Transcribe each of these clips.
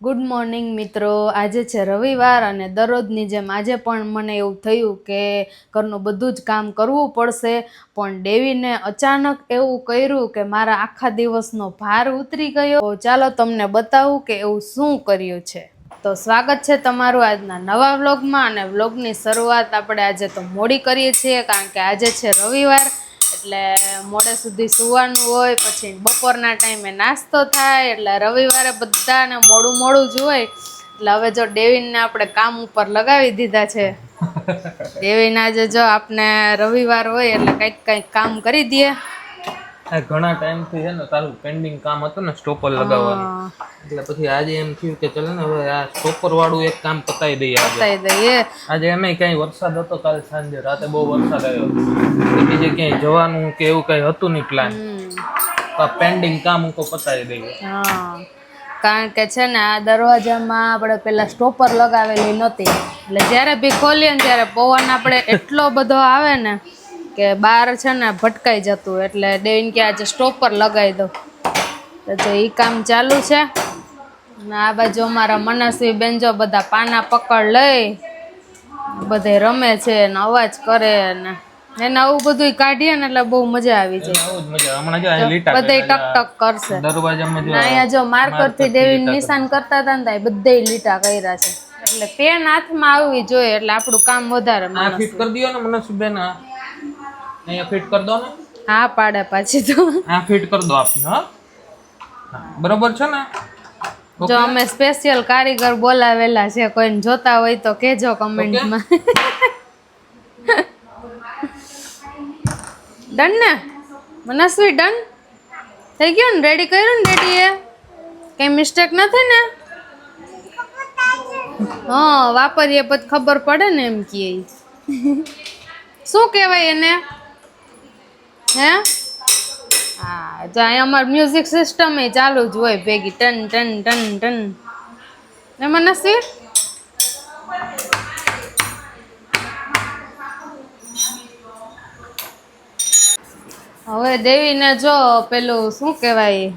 Good morning મિત્રો. આજે છે રવિવાર અને દરરોજની જેમ આજે પણ મને એવું થયું કે ઘરનું બધું જ કામ કરવું પડશે, પણ ડેવીને અચાનક એવું કર્યું કે મારા આખા દિવસનો ભાર ઉતરી ગયો. તો ચાલો તમને બતાવું કે એવું શું કર્યું છે. તો સ્વાગત છે તમારું આજના નવા વ્લોગમાં, અને વ્લોગની શરૂઆત આપણે આજે તો મોડી કરીએ છીએ કારણ કે આજે છે રવિવાર, એટલે મોડે સુધી સુવાનું હોય, પછી બપોરના ટાઈમે નાસ્તો થાય, એટલે રવિવારે બધાને મોડું મોડું જ હોય. એટલે હવે જો ડેવિનને આપણે કામ ઉપર લગાવી દીધા છે. ડેવિન આજે જો આપણે રવિવાર હોય એટલે કંઈક કામ કરી દઈએ. ઘણા ટાઈમ થી છે ને તારું પેન્ડિંગ કામ હતું ને સ્ટોપર લગાવવાનું, એટલે પછી આજે એમ થયું કે ચલ ને હવે આ સ્ટોપર વાળું એક કામ પતાવી દઈએ. આજે એમે કઈ વરસાદ હતો, કાલે સાંજે રાતે બહુ વરસાદ આવ્યો, બીજે ક્યાંય જવાનું કે એવું કઈ હતું નહીં પ્લાન. પેન્ડિંગ કામ હું પતાવી દઈએ. કારણ કે છે ને આ દરવાજામાં આપણે પેલા સ્ટોપર લગાવેલી નહોતી, એટલે જ્યારે બી ખોલીએ ને ત્યારે પવન આપણે એટલો બધો આવે ને કે બહાર છે ને ભટકાઈ જતું, એટલે ડેવિન કે આજે સ્ટોપર લગાવી દો. તો એ કામ ચાલુ છે. ને આ બાજુ અમારા મનસ્વી બેન જો બધા પાના પકડ લઈ બધે રમે છે ને અવાજ કરે ને એને આવું બધું કાઢીએ ને એટલે બહુ મજા આવી જાય. બધા ટક ટક કરશે. અહીંયા જો માર્કર થી ડેવિન નિશાન કરતા હતા ને બધે લીટા કર્યા છે, એટલે પેન હાથમાં આવવી જોઈએ એટલે આપણું કામ વધારે. ફિટ કરી દયો ને મનસ્વી બેન, અહીંયા ફિટ કરી દો ને. હા પાડે પાછી તો આ ફિટ કરી દો આપી. હા બરોબર છે ને. જો અમે સ્પેશિયલ કારીગર બોલાવેલા છે, કોઈને જોતા હોય તો કહેજો કમેન્ટમાં. ડન ને મનસ્વી? ડન થઈ ગયો ને? રેડી કર્યું ને? રેડી કઈ મિસ્ટેક નથી ને? હા વાપરીએ પછી ખબર પડે ને એમ કે શું કહેવાય એને. હે હા જો અહીંયા અમારું મ્યુઝિક સિસ્ટમ એ ચાલુ જ હોય ભેગી, ટન ટન ટન ટન. ને મનસ્વી હવે દેવીને જો પેલું શું કહેવાય,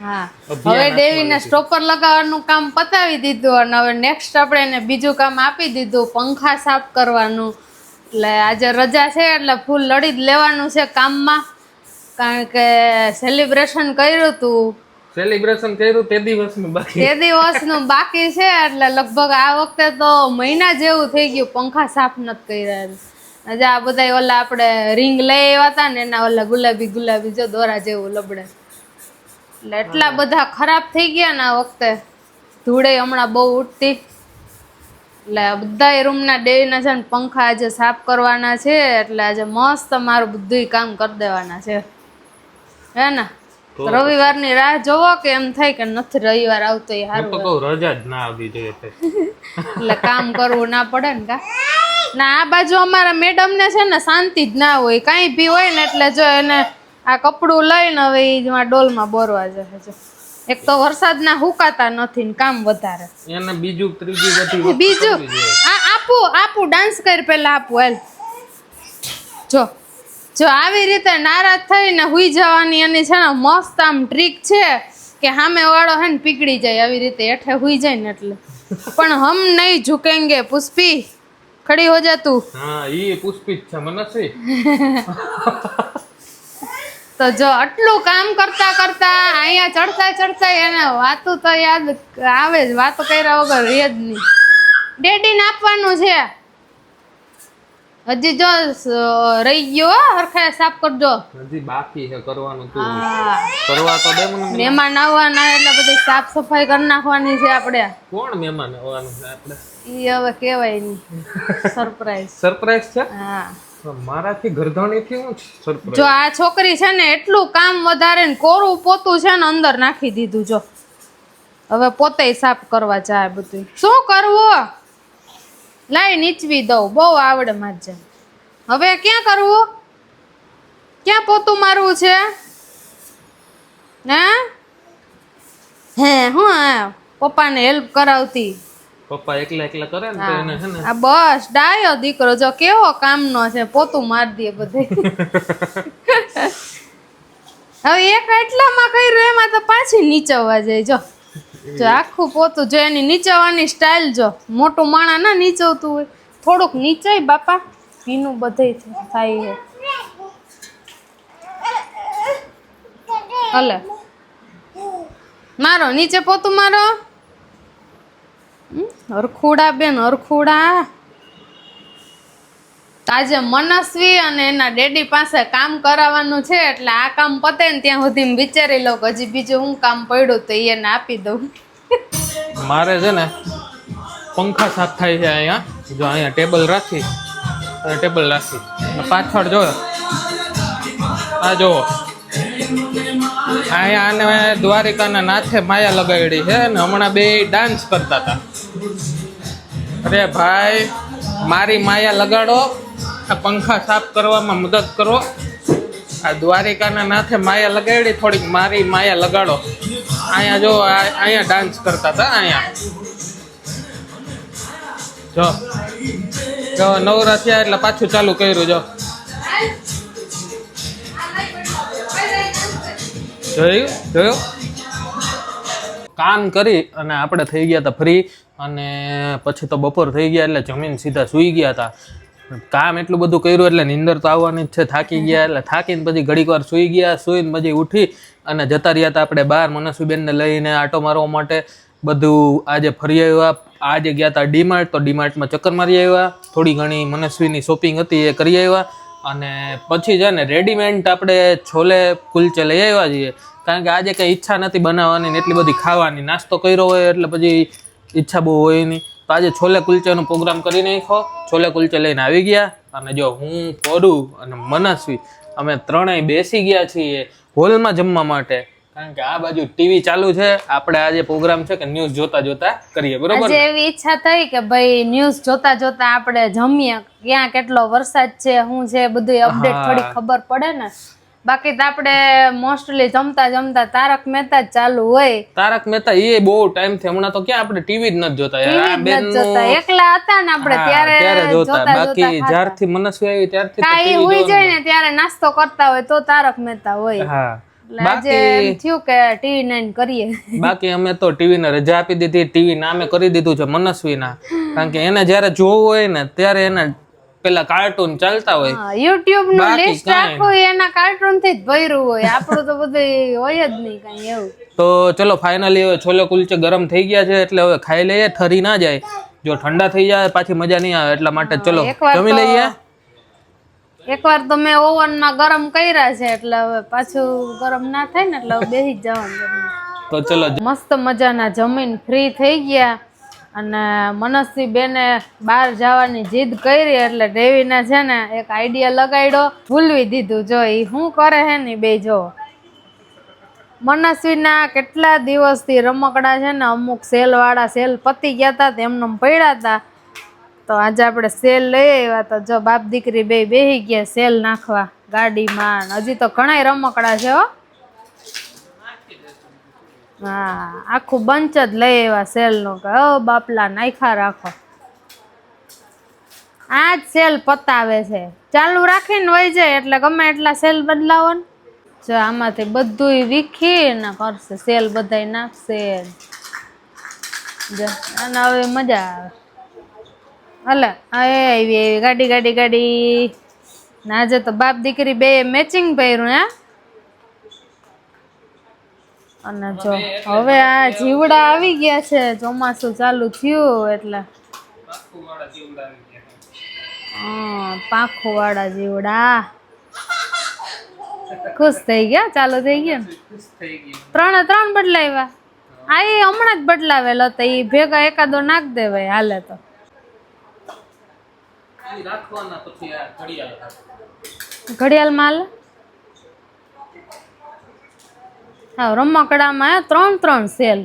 હા હવે દેવીને સ્ટોપર લગાવવાનું કામ પતાવી દીધું, અને હવે નેક્સ્ટ આપણે એને બીજું કામ આપી દીધું, પંખા સાફ કરવાનું. એટલે આજે રજા છે એટલે ફૂલ લડી જ લેવાનું છે કામમાં, કારણ કે સેલિબ્રેશન કર્યું હતું. તે દિવસનું બાકી છે, એટલે લગભગ આ વખતે તો મહિના જેવું થઈ ગયું પંખા સાફ નથી કર્યા. આજે આ બધા ઓલા આપણે રિંગ લઈ આવ્યા હતા ને એના ઓલા ગુલાબી ગુલાબી જો દોરા જેવું લબડે, એટલે એટલા બધા ખરાબ થઈ ગયા ને આ વખતે. ધૂળે હમણાં બહુ ઉઠતી, એટલે બધા રૂમના ડેવીના છે ને પંખા આજે સાફ કરવાના છે, એટલે આજે મસ્ત મારું બધું કામ કરી દેવાના છે. હે ને રવિવારની રાહ જોવો કે એમ થાય કે નથી રવિવાર આવતો એ સારું, રજા જ ના આવવી જોઈએ એટલે કામ કરવું ના પડે ને. કા ના આ બાજુ અમારા મેડમ ને છે ને શાંતિ જ ના હોય, કાંઈ બી હોય ને એટલે જો એને આ કપડું લઈને હવે એ ડોલમાં બોરવા જાય છે. એક તો વરસાદના હુકાતા નથી ને કામ વધારે, એને બીજું ત્રીજું બીજું આપું ડાન્સ કરી પેલા આપું. હેલ જો આવી રીતે નારાજ થઈને હુઈ જવાની એની છે ને મસ્ત આમ ટ્રીક છે કે સામે વાળો હે ને પીગળી જાય આવી રીતે હેઠે હુઈ જાય ને એટલે. પણ હમ નહીં ઝુકેંગે પુષ્પી, ખડી હો જા તું. હા ઈ પુષ્પી છે મનસ્વી. તો જો આટલું કામ કરતા કરતા અહીંયા ચડતા એને વાતું તો યાદ આવે જ, વાતો કર્યા વગર રહે જ નહીં. ડેડીને આપવાનું છે હજી, જો રહી ગયો હરખે સાફ કરજો. હજી બાકી છે કરવાનું, તું કરવા તો દે મને. મહેમાન આવવાના એટલે બધી સાફ સફાઈ કરી નાખવાની છે આપણે. કોણ મહેમાન આવવાનું છે આપણે? ઈ હવે કહેવાય નહીં, સરપ્રાઈઝ છે. હા મારાથી ગરધાણીથી હું સરપ્રાઈઝ. જો આ છોકરી છે ને એટલું કામ વધારે ને કોરું પોતું છે ને અંદર નાખી દીધું. જો હવે પોતે સાફ કરવા જાય બધું. શું કરવું? લાઈ નીચવી દઉં, બહુ આવડે મારે. હવે ક્યાં કરવું? ક્યાં પોતું મારવું છે? હે હું પપ્પાને હેલ્પ કરાવતી. પપ્પા એકલા કરે ને તો એને છે ને આ બસ ડાયો દીકરો જો કેવો કામનો છે, પોતું માર દે બધે. હવે એક એટલામાં કર્યું એમાં તો પાછી નીચવવા જાય. જો જો આખું પોતું જો એની નીચેવાની સ્ટાઇલ જો મોટું માણા ના નીચવતું હોય થોડુંક નીચે બાપા ભીનું બધે થાય છે હલે મારો નીચે પોતું મારો હરખુડા બેન હરખુડા આજે મનસ્વી અને એના ડેડી પાસે કામ કરાવવાનું છે એટલે આ કામ પતે ને ત્યાં સુધી વિચારી લઉં કે હજી બીજું હું કામ પડ્યું તો એને આપી દઉં મારે છે ને પંખા સાફ થાય છે અહીંયા જો અહીંયા ટેબલ રાખી પાછળ જો આ જો અહીંયા આને દ્વારિકાના નાથે માયા લગાડી છે ને હમણાં બે ડાન્સ કરતા હતા અરે ભાઈ મારી માયા લગાડો આ પંખા સાફ કરવામાં મદદ કરો આ દ્વારિકાના નાથે માયા લગાડી થોડીક મારી માયા લગાડો અહીંયા જો અહીંયા ડાન્સ કરતા હતા અહીંયા જો નવરા થયા એટલે પાછું ચાલુ કર્યું જો જોયું કામ કરી અને આપણે થઈ ગયા હતા ફ્રી અને પછી તો બપોર થઈ ગયા એટલે જમીન સીધા સૂઈ ગયા હતા કામ એટલું બધું કર્યું એટલે નીંદર તો આવવાની જ છે થાકી ગયા એટલે થાકીને પછી ઘડીક વાર સૂઈ ગયા સૂઈને પછી ઉઠી અને જતા રહ્યા હતા આપણે બહાર મનસ્વીબેનને લઈને આટો મારવા માટે બધું આજે ફરી આવ્યા આજે ગયા હતા ડીમાર્ટ તો ડીમાર્ટમાં ચક્કર મારી આવ્યા થોડી ઘણી મનસ્વીની શોપિંગ હતી એ કરી આવ્યા અને પછી છે ને રેડીમેડ આપણે છોલે કુલચે લઈ આવ્યા છીએ કારણ કે આજે કંઈ ઈચ્છા નથી બનાવવાની ને એટલી બધી ખાવાની નાસ્તો કર્યો હોય એટલે પછી ઈચ્છા બહુ હોય નહીં તો આજે છોલે કુલચેનો પ્રોગ્રામ કરી નાખ્યો છોલે કુલચે લઈને આવી ગયા અને જો હું પોરું અને મનસ્વી અમે ત્રણેય બેસી ગયા છીએ હોલમાં જમવા માટે કારણ કે આ બાજુ ટીવી ચાલુ છે આપણે આજે પ્રોગ્રામ છે કે ન્યૂઝ જોતા જોતા કરીએ બરોબર આજે એવી ઈચ્છા થઈ કે ભાઈ ન્યૂઝ જોતા જોતા આપણે જમીએ ક્યાં કેટલો વરસાદ છે શું છે બધું અપડેટ થોડી ખબર પડે ને બાકી તો આપણે મોસ્ટલી જમતા જમતા તારક મહેતા જ ચાલુ હોય તારક મહેતા એ બહુ ટાઈમ થી હમણાં તો ક્યાં આપણે ટીવી જ નથી જોતા એકલા હતા ને આપણે ત્યારે જોતા બાકી જ્યારથી મનસ્વી આવી ત્યારથી કાઈ હોઈ જાય ને ત્યારે નાસ્તો કરતા હોય તો તારક મહેતા હોય હા બાકી થયું કે TV9 કરીએ બાકી અમે તો ટીવી ને રજા આપી દીધી ટીવી નામે કરી દીધું છે મનસ્વી ના કારણ કે એને જયારે જોવું હોય ને ત્યારે એને પેલા કાર્ટૂન ચાલતા હોય YouTube નું લિસ્ટ આખું એના કાર્ટૂન થી જ ભર્યું હોય આપણું તો બધું હોય જ નહીં કઈ એવું તો ચલો ફાઇનલી હવે છોલે કુલચે ગરમ થઈ ગયા છે એટલે હવે ખાઈ લઈએ ઠરી ના જાય જો ઠંડા થઈ જાય પાછી મજા નહીં આવે એટલા માટે ચલો જમી લઈએ એકવાર તો મેં ઓવનમાં ગરમ કર્યા છે એટલે હવે પાછું ગરમ ના થાય ને એટલે બેસી જ જવાનું તો ચલો મસ્ત મજાના જમીન ફ્રી થઈ ગયા અને મનસ્વી બેને બહાર જવાની જીદ કરી એટલે દેવીને છે ને એક આઈડિયા લગાડ્યો ભૂલવી દીધું જો એ શું કરે છે ને બે જો મનસ્વીના કેટલા દિવસથી રમકડા છે ને અમુક સેલવાળા સેલ પતી ગયા હતા તેમને પડ્યા હતા તો આજે આપણે સેલ લઈ આવ્યા તો જો બાપ દીકરી બે બેસી ગયા સેલ નાખવા ગાડીમાં હજી તો ઘણા રમકડા છે હો હા આખું બંચ જ લઈ આવ્યા સેલનું કે બાપલા નાખ્યા રાખો આ જ સેલ પતાવે છે ચાલુ રાખીને વહી જાય એટલે ગમે એટલા સેલ બદલાવો ને જો આમાંથી બધું વીખીને કરશે સેલ બધાય નાખશે અને હવે મજા આવે અલે આવી ગાડી ગાડી ગાડી ના આજે તો બાપ દીકરી બે મેચિંગ પહેર્યું હે અને જો હવે આ જીવડા આવી ગયા છે ચોમાસું ચાલુ થયું એટલે પાંખો વાળા જીવડા ખુશ થઈ ગયા ચાલુ થઈ ગયા ત્રણ બદલાવ્યા આ એ હમણાં જ બદલાવેલો તો એ ભેગા એકાદો નાખ દેવાય હાલે તો ઘડિયાળમાં હાલે હા રમકડામાં 3 સેલ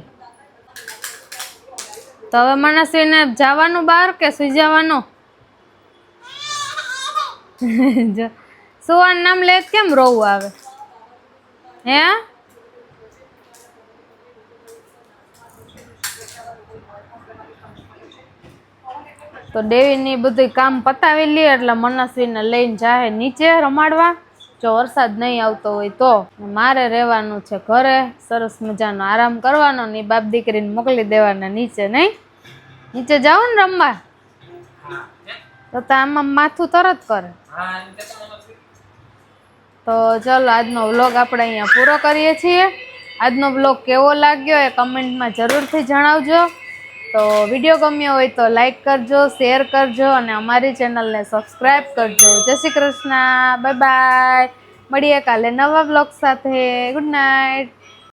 તો હવે મનસ્વીને જવાનું બહાર કે સુઈ જવાનું સુવાનું નામ લે કેમ રોવું આવે હે તો દેવીની બધું કામ પતાવી લે એટલે મનસ્વીને લઈને જાય નીચે રમાડવા જો વરસાદ નહીં આવતો હોય તો. મારે રહેવાનું છે ઘરે, સરસ મજાનો આરામ કરવાનો ને બાપ દીકરીને મોકલી દેવાના નીચે. નહીં નીચે જાઓ ને રમવા, તો આમાં માથું તરત કરે. તો ચલો આજનો વ્લોગ આપણે અહીંયા પૂરો કરીએ છીએ. આજનો વ્લોગ કેવો લાગ્યો એ કમેન્ટમાં જરૂરથી જણાવજો. તો વિડીયો ગમ્યો હોય તો લાઈક કરજો, શેર કરજો અને અમારી ચેનલને સબસ્ક્રાઈબ કરજો. જય શ્રી કૃષ્ણ, બાય બાય. મળીએ કાલે નવા વ્લોગ સાથે. Good night.